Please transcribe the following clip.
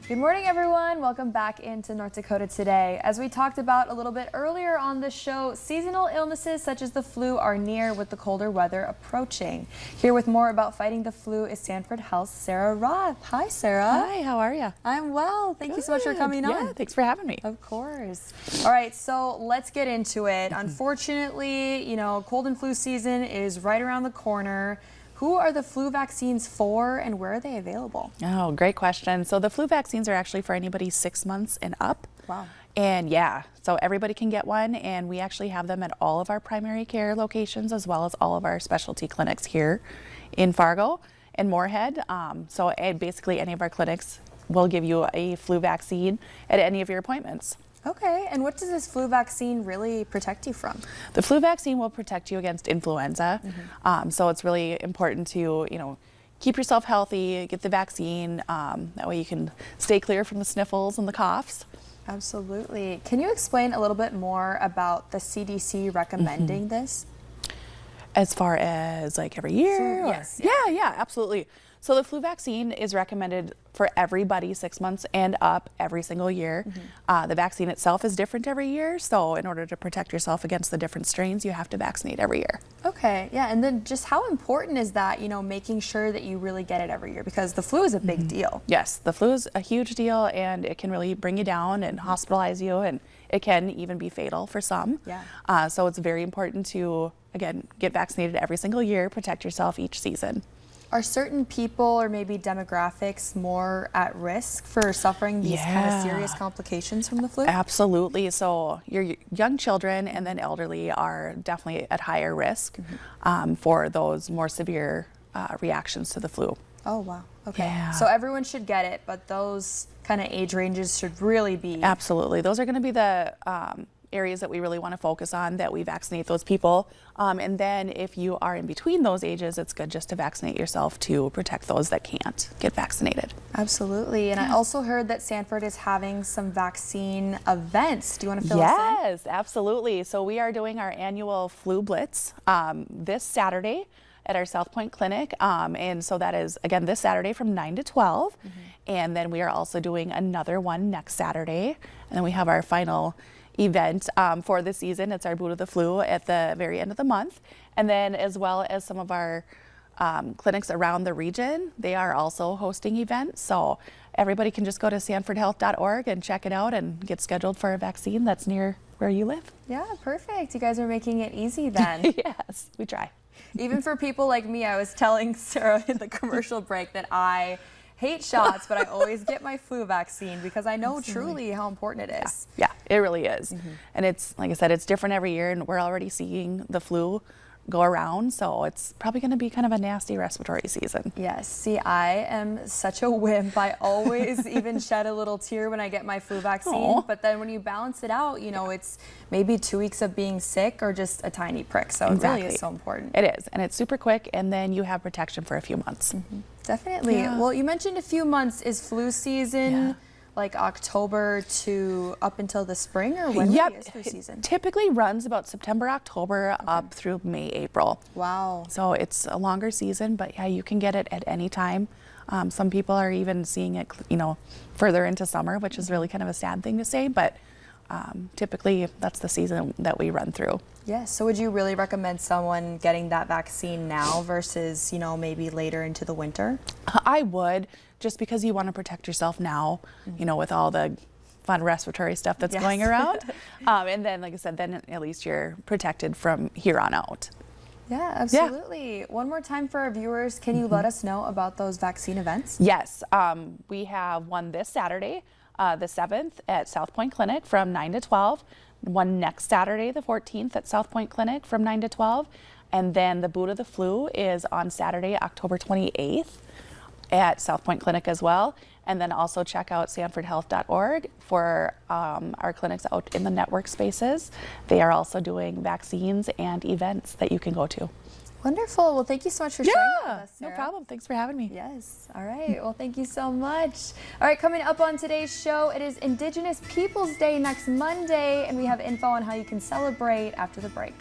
Good morning, everyone. Welcome back into North Dakota Today. As we talked about a little bit earlier on the show, seasonal illnesses such as the flu are near with the colder weather approaching. Here with more about fighting the flu is Sanford Health's Sarah Roth. Hi, Sarah. Hi, how are you? I'm well. Thank you so much for coming on. Yeah, thanks for having me. Of course. All right, so let's get into it. Unfortunately, cold and flu season is right around the corner. Who are the flu vaccines for and where are they available? Oh, great question. So the flu vaccines are actually for anybody 6 months and up. Wow. And yeah, so everybody can get one, and we actually have them at all of our primary care locations as well as all of our specialty clinics here in Fargo and Moorhead. So basically any of our clinics will give you a flu vaccine at any of your appointments. Okay, and what does this flu vaccine really protect you from? The flu vaccine will protect you against influenza. So it's really important to, keep yourself healthy, get the vaccine. That way you can stay clear from the sniffles and the coughs. Absolutely. Can you explain a little bit more about the CDC recommending this? As far as like every year? Yes. Yeah, absolutely. So the flu vaccine is recommended for everybody 6 months and up every single year. The vaccine itself is different every year. So in order to protect yourself against the different strains, you have to vaccinate every year. Okay, yeah, and then just how important is that, making sure that you really get it every year? Because the flu is a big deal. Yes, the flu is a huge deal, and it can really bring you down and hospitalize you, and it can even be fatal for some. Yeah. So it's very important to, again, get vaccinated every single year, protect yourself each season. Are certain people or maybe demographics more at risk for suffering these kind of serious complications from the flu? Absolutely. So your young children and then elderly are definitely at higher risk for those more severe reactions to the flu. Oh, wow. Okay. Yeah. So everyone should get it, but those kind of age ranges should really be... Absolutely. Those are going to be the areas that we really want to focus on, that we vaccinate those people. And then if you are in between those ages, it's good just to vaccinate yourself to protect those that can't get vaccinated. Absolutely. And I also heard that Sanford is having some vaccine events. Do you want to fill us in? Yes, absolutely. So we are doing our annual flu blitz this Saturday at our South Point Clinic. And so that is, again, this Saturday from 9 to 12. And then we are also doing another one next Saturday. And then we have our final event for the season. It's our Boot of the Flu at the very end of the month. And then as well as some of our clinics around the region, they are also hosting events. So everybody can just go to sanfordhealth.org and check it out and get scheduled for a vaccine that's near where you live. Yeah, perfect. You guys are making it easy then. Yes, we try. Even for people like me, I was telling Sarah in the commercial break that I hate shots, but I always get my flu vaccine because I know truly how important it is. Yeah, it really is. And it's, like I said, it's different every year, and we're already seeing the flu go around, so it's probably going to be kind of a nasty respiratory season. Yes, see, I am such a wimp. I always even shed a little tear when I get my flu vaccine, but then when you balance it out, it's maybe 2 weeks of being sick or just a tiny prick, so it really is so important. It is, and it's super quick, and then you have protection for a few months. Definitely. Yeah. Well, you mentioned a few months. Is flu season like October to up until the spring, or when really is flu season? It typically runs about September, October up through May, April. Wow. So it's a longer season, but yeah, you can get it at any time. Some people are even seeing it, further into summer, which is really kind of a sad thing to say, but typically that's the season that we run through. Yes. So would you really recommend someone getting that vaccine now versus, maybe later into the winter? I would, just because you want to protect yourself now, with all the fun respiratory stuff that's going around. And then, like I said, then at least you're protected from here on out. Yeah, absolutely. One more time for our viewers, can you let us know about those vaccine events? Yes. We have one this Saturday, the 7th at South Point Clinic from 9 to 12. One next Saturday, the 14th at South Point Clinic from 9 to 12. And then the Boot of the Flu is on Saturday, October 28th at South Point Clinic as well. And then also check out sanfordhealth.org for our clinics out in the network spaces. They are also doing vaccines and events that you can go to. Wonderful. Well, thank you so much for sharing with us, Sarah. No problem. Thanks for having me. Yes. All right. Well, thank you so much. All right. Coming up on today's show, it is Indigenous Peoples Day next Monday, and we have info on how you can celebrate after the break.